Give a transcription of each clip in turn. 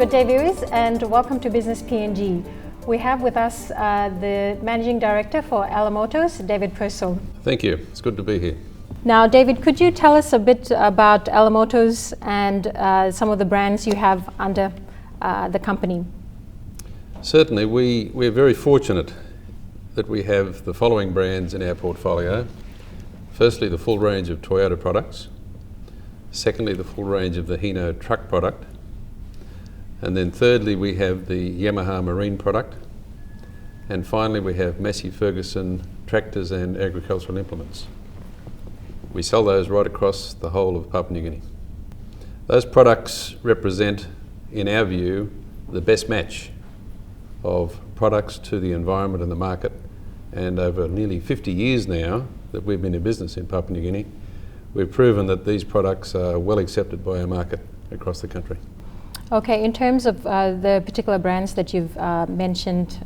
Good day, viewers, and welcome to Business PNG. We have with us the Managing Director for Ella Motors, David Persol. Thank you. It's good to be here. Now, David, could you tell us a bit about Ella Motors and some of the brands you have under the company? Certainly, we're very fortunate that we have the following brands in our portfolio. Firstly, the full range of Toyota products. Secondly, the full range of the Hino truck product. And then thirdly, we have the Yamaha marine product. And finally, we have Massey Ferguson tractors and agricultural implements. We sell those right across the whole of Papua New Guinea. Those products represent, in our view, the best match of products to the environment and the market. And over nearly 50 years now that we've been in business in Papua New Guinea, we've proven that these products are well accepted by our market across the country. Okay, in terms of the particular brands that you've mentioned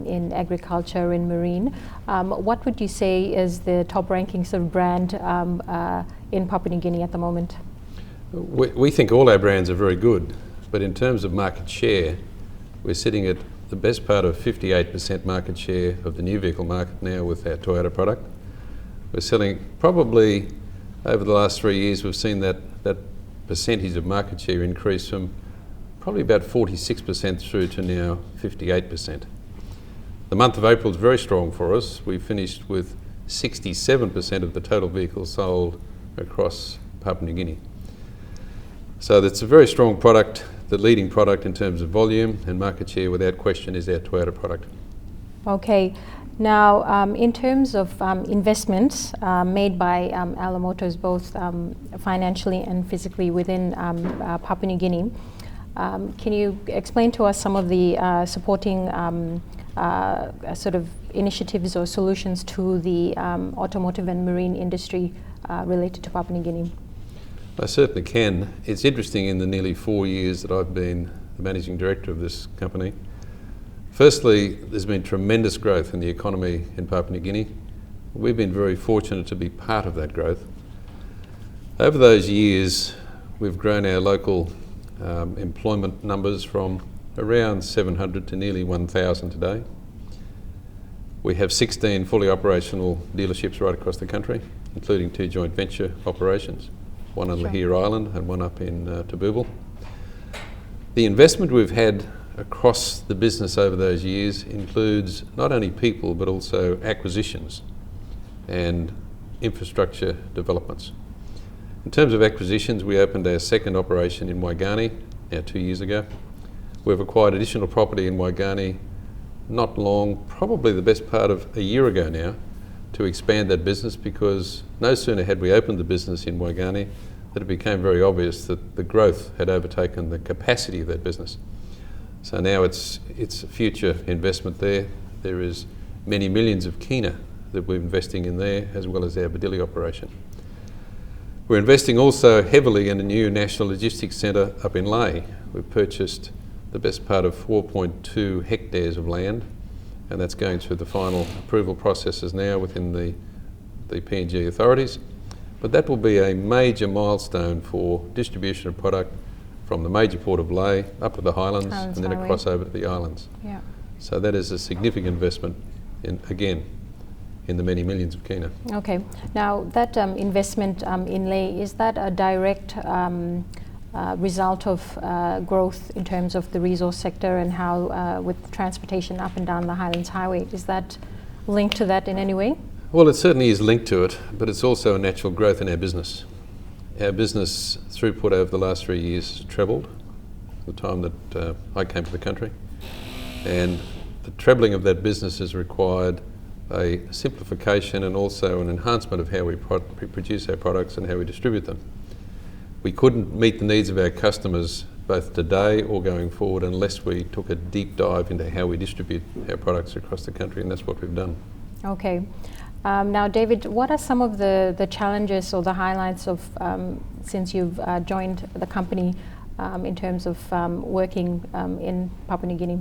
in agriculture and marine, what would you say is the top ranking sort of brand in Papua New Guinea at the moment? We think all our brands are very good, but in terms of market share, we're sitting at the best part of 58% market share of the new vehicle market now with our Toyota product. We're selling probably, over the last 3 years, we've seen that percentage of market share increase from probably about 46% through to now 58%. The month of April is very strong for us. We finished with 67% of the total vehicles sold across Papua New Guinea. So that's a very strong product. The leading product in terms of volume and market share, without question, is our Toyota product. Okay. Now, in terms of investments made by Ella Motors, both financially and physically within Papua New Guinea, can you explain to us some of the supporting sort of initiatives or solutions to the automotive and marine industry related to Papua New Guinea? I certainly can. It's interesting, in the nearly 4 years that I've been the managing director of this company, firstly, there's been tremendous growth in the economy in Papua New Guinea. We've been very fortunate to be part of that growth. Over those years, we've grown our local employment numbers from around 700 to nearly 1,000 today. We have 16 fully operational dealerships right across the country, including 2 joint venture operations, one on Lahir Island and one up in Tabubal. The investment we've had across the business over those years includes not only people but also acquisitions and infrastructure developments. In terms of acquisitions, we opened our second operation in Waigani now 2 years ago. We've acquired additional property in Waigani not long, probably the best part of a year ago now, to expand that business, because no sooner had we opened the business in Waigani that it became very obvious that the growth had overtaken the capacity of that business. So now it's a future investment there. There is many millions of kina that we're investing in there, as well as our Badili operation. We're investing also heavily in a new national logistics centre up in Lae. We've purchased the best part of 4.2 hectares of land, and that's going through the final approval processes now within the PNG authorities. But that will be a major milestone for distribution of product from the major port of Lae up to the Highlands and then across over to the islands. Yeah. So that is a significant investment in the many millions of kina. Okay. Now, that investment in Lae, is that a direct result of growth in terms of the resource sector and how with transportation up and down the Highlands Highway? Is that linked to that in any way? Well, it certainly is linked to it, but it's also a natural growth in our business. Our business throughput over the last 3 years has trebled the time that I came to the country. And the trebling of that business has required a simplification and also an enhancement of how we produce our products and how we distribute them. We couldn't meet the needs of our customers both today or going forward unless we took a deep dive into how we distribute our products across the country, and that's what we've done. Okay. Now, David, what are some of the challenges or the highlights of since you've joined the company in terms of working in Papua New Guinea?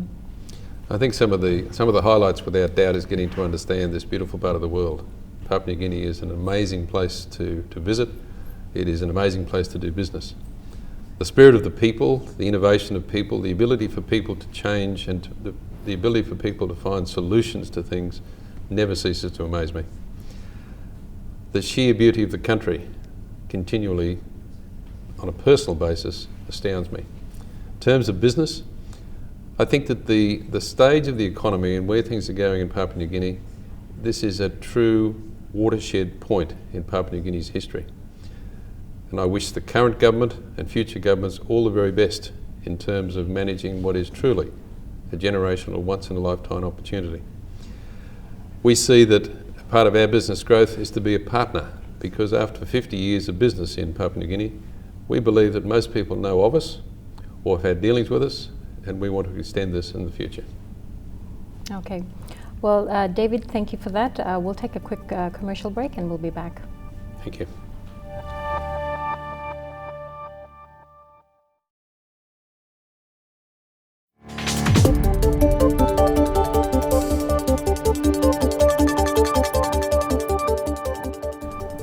I think some of the highlights, without doubt, is getting to understand this beautiful part of the world. Papua New Guinea is an amazing place to visit. It is an amazing place to do business. The spirit of the people, the innovation of people, the ability for people to change and the ability for people to find solutions to things never ceases to amaze me. The sheer beauty of the country continually, on a personal basis, astounds me. In terms of business, I think that the stage of the economy and where things are going in Papua New Guinea, this is a true watershed point in Papua New Guinea's history. And I wish the current government and future governments all the very best in terms of managing what is truly a generational, once-in-a-lifetime opportunity. We see that part of our business growth is to be a partner, because after 50 years of business in Papua New Guinea, we believe that most people know of us or have had dealings with us, and we want to extend this in the future. Okay. Well, David, thank you for that. We'll take a quick commercial break and we'll be back. Thank you.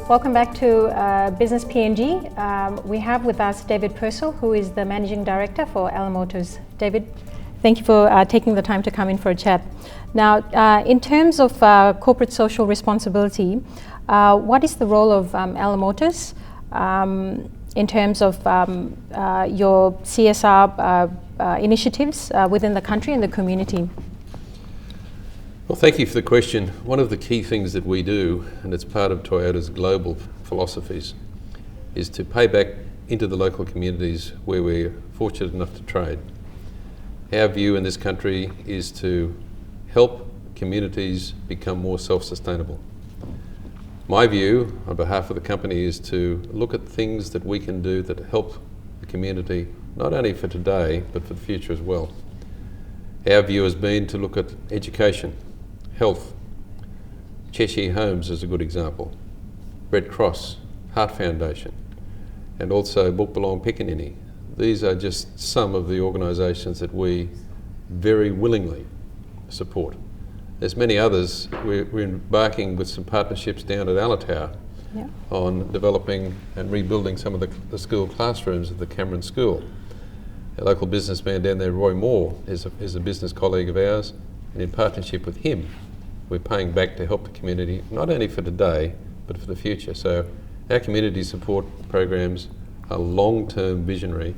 Welcome back to Business PNG. We have with us David Persol, who is the Managing Director for Motors. David, thank you for taking the time to come in for a chat. Now, in terms of corporate social responsibility, what is the role of Motors in terms of your CSR initiatives within the country and the community? Well, thank you for the question. One of the key things that we do, and it's part of Toyota's global philosophies, is to pay back into the local communities where we're fortunate enough to trade. Our view in this country is to help communities become more self-sustainable. My view on behalf of the company is to look at things that we can do that help the community, not only for today, but for the future as well. Our view has been to look at education, health. Cheshire Homes is a good example. Red Cross, Heart Foundation, and also Bukbalong Pikanini. These are just some of the organisations that we very willingly support. There's many others. We're embarking with some partnerships down at Alatau on developing and rebuilding some of the school classrooms at the Cameron School. A local businessman down there, Roy Moore, is a business colleague of ours, and in partnership with him, we're paying back to help the community, not only for today, but for the future. So our community support programs are long-term visionary,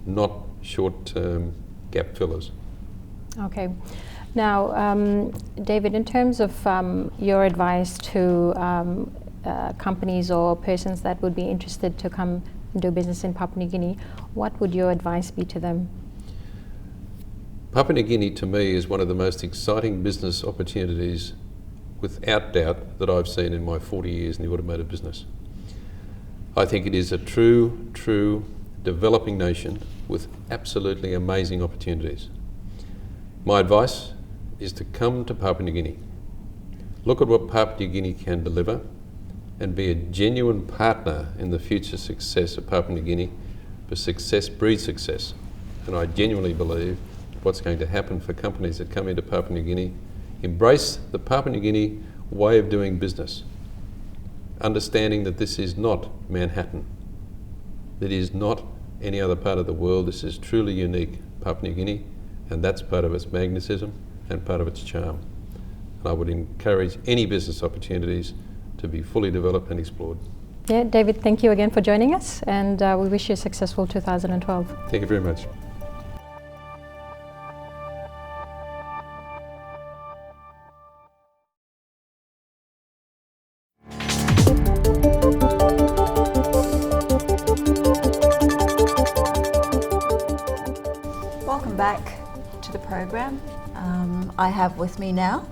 not short-term gap fillers. Okay. Now, David, in terms of your advice to companies or persons that would be interested to come and do business in Papua New Guinea, what would your advice be to them? Papua New Guinea, to me, is one of the most exciting business opportunities, without doubt, that I've seen in my 40 years in the automotive business. I think it is a true developing nation with absolutely amazing opportunities. My advice is to come to Papua New Guinea, look at what Papua New Guinea can deliver, and be a genuine partner in the future success of Papua New Guinea, for success breeds success. And I genuinely believe what's going to happen for companies that come into Papua New Guinea, embrace the Papua New Guinea way of doing business, understanding that this is not Manhattan, it is not any other part of the world. This is truly unique Papua New Guinea, and that's part of its magnetism and part of its charm. And I would encourage any business opportunities to be fully developed and explored. Yeah, David, thank you again for joining us, and we wish you a successful 2012. Thank you very much. Welcome back to the program. I have with me now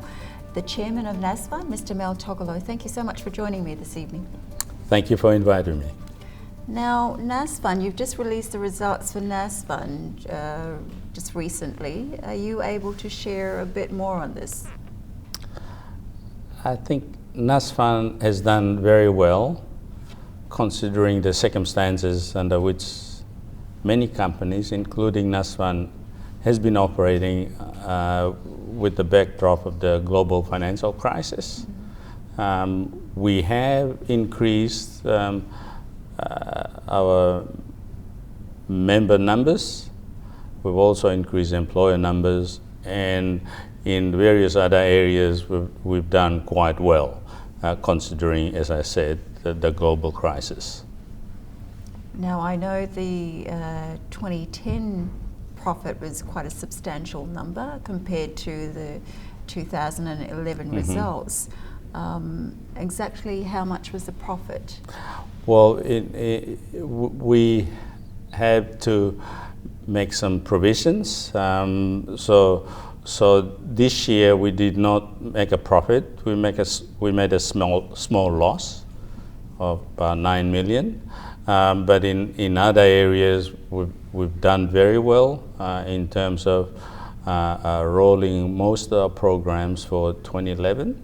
the Chairman of NASFAN, Mr. Mel Tang. Thank you so much for joining me this evening. Thank you for inviting me. Now, NASFAN, you've just released the results for NASFAN just recently. Are you able to share a bit more on this? I think NASFAN has done very well, considering the circumstances under which many companies, including NASFAN, has been operating with the backdrop of the global financial crisis. We have increased our member numbers. We've also increased employer numbers, and in various other areas we've done quite well, considering, as I said, the global crisis. Now, I know the 2010 profit was quite a substantial number compared to the 2011 results. Exactly how much was the profit? Well, we had to make some provisions. So this year we did not make a profit. We made a small loss of about 9 million. But in other areas we've done very well in terms of rolling most of our programs for 2011.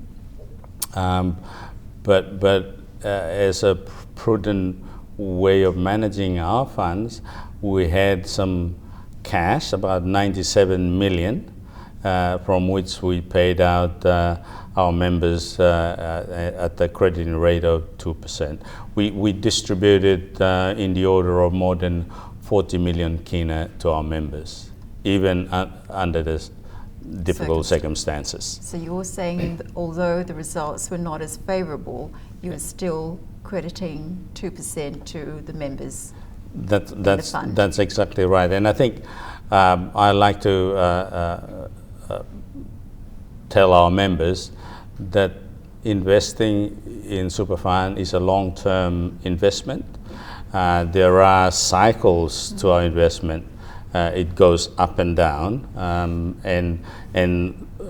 But as a prudent way of managing our funds, we had some cash, about 97 million, from which we paid out our members at the crediting rate of 2%. We distributed in the order of more than 40 million kina to our members, even under the difficult circumstances. So you're saying that although the results were not as favourable, you're still crediting 2% to the members? That's exactly right. And I think I like to tell our members that investing in super fund is a long-term investment. There are cycles to our investment. It goes up and down, and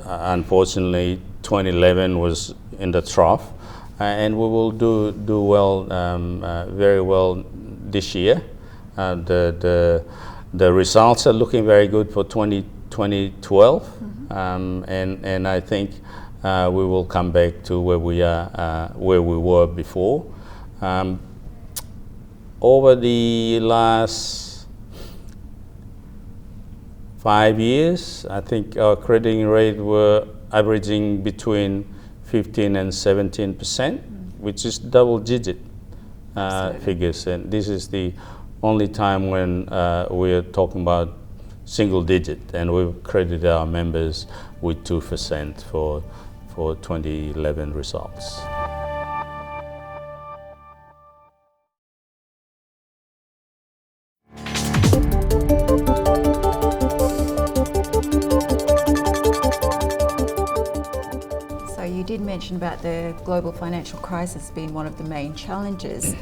unfortunately 2011 was in the trough, and we will do well, very well this year. The results are looking very good for 2012, and I think we will come back to where we were before. Over the last 5 years, I think our crediting rate were averaging between 15 and 17%, which is double-digit figures, and this is the only time when we're talking about single-digit, and we've credited our members with 2% for 2011 results. So you did mention about the global financial crisis being one of the main challenges.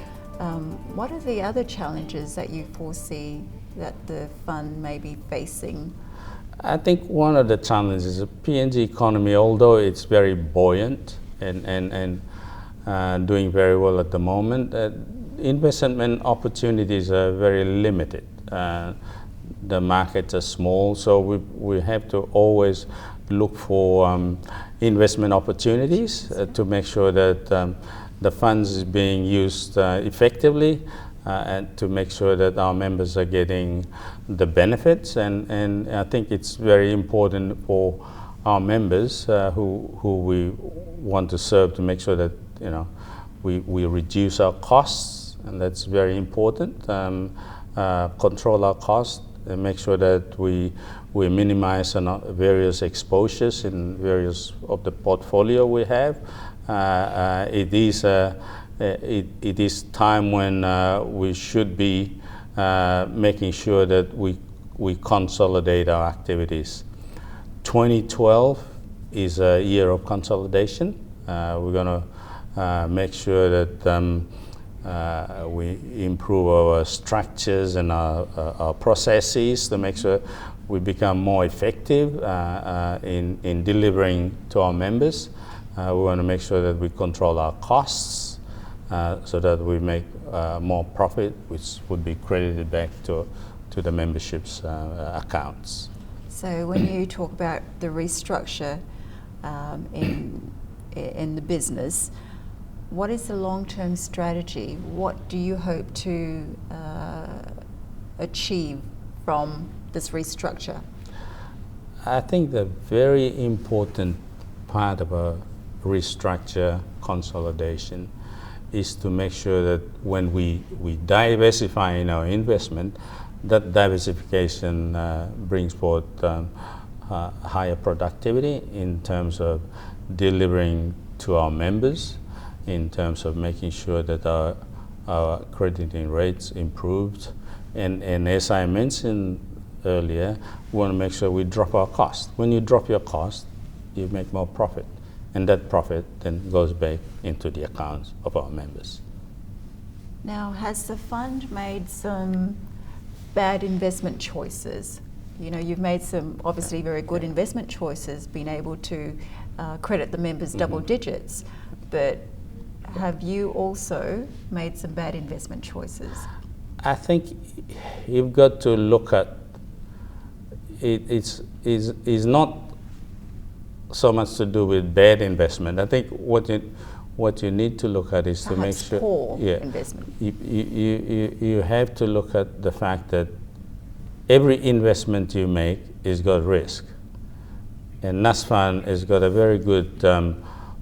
What are the other challenges that you foresee that the fund may be facing? I think one of the challenges is the PNG economy, although it's very buoyant and doing very well at the moment, investment opportunities are very limited. The markets are small, so we have to always look for investment opportunities to make sure that the funds is being used effectively, and to make sure that our members are getting the benefits. And I think it's very important for our members who we want to serve to make sure that we reduce our costs, and that's very important. Control our costs and make sure that we minimize various exposures in various of the portfolio we have. It is time when we should be making sure that we consolidate our activities. 2012 is a year of consolidation. We're going to make sure that we improve our structures and our processes to make sure we become more effective in delivering to our members. We want to make sure that we control our costs so that we make more profit, which would be credited back to the membership's accounts. So when you talk about the restructure in the business, what is the long-term strategy? What do you hope to achieve from this restructure? I think the very important part of a restructure consolidation is to make sure that when we diversify in our investment, that diversification brings forth higher productivity in terms of delivering to our members, in terms of making sure that our crediting rates improved. And as I mentioned earlier, we want to make sure we drop our cost. When you drop your cost, you make more profit. And that profit then goes back into the accounts of our members. Now, has the fund made some bad investment choices? You know, you've made some obviously very good investment choices, being able to credit the members double digits, but have you also made some bad investment choices? I think you've got to look at it. It's not so much to do with bad investment. I think what you need to look at is Perhaps to make sure poor investment. You have to look at the fact that every investment you make is got risk, and NASFAN has got a very good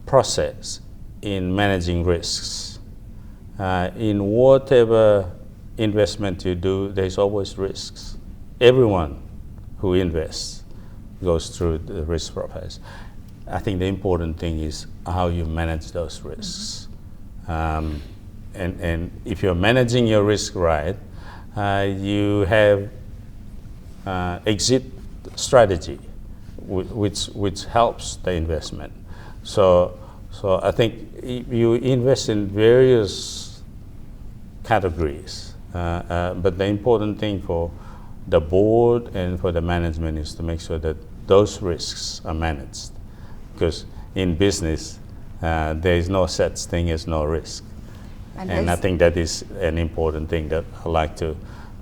process in managing risks. In whatever investment you do, there's always risks. Everyone who invests goes through the risk process. I think the important thing is how you manage those risks. And if you're managing your risk right, you have exit strategy, which helps the investment. So I think you invest in various categories, but the important thing for the board and for the management is to make sure that those risks are managed. Because in business, there is no such thing as no risk. And I think that is an important thing that I like to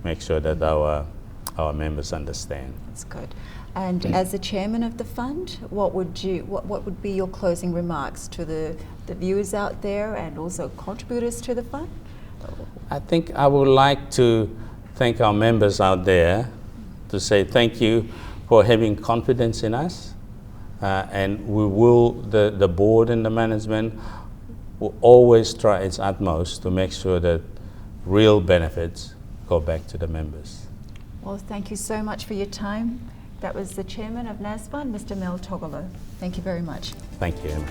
make sure that our members understand. That's good. And as the chairman of the fund, what would be your closing remarks to the viewers out there and also contributors to the fund? I think I would like to thank our members out there, to say thank you for having confidence in us, and we will, the board and the management will always try its utmost to make sure that real benefits go back to the members. Well, thank you so much for your time. That was the chairman of NASFAN, Mr. Mel Tang. Thank you very much. Thank you, Emma.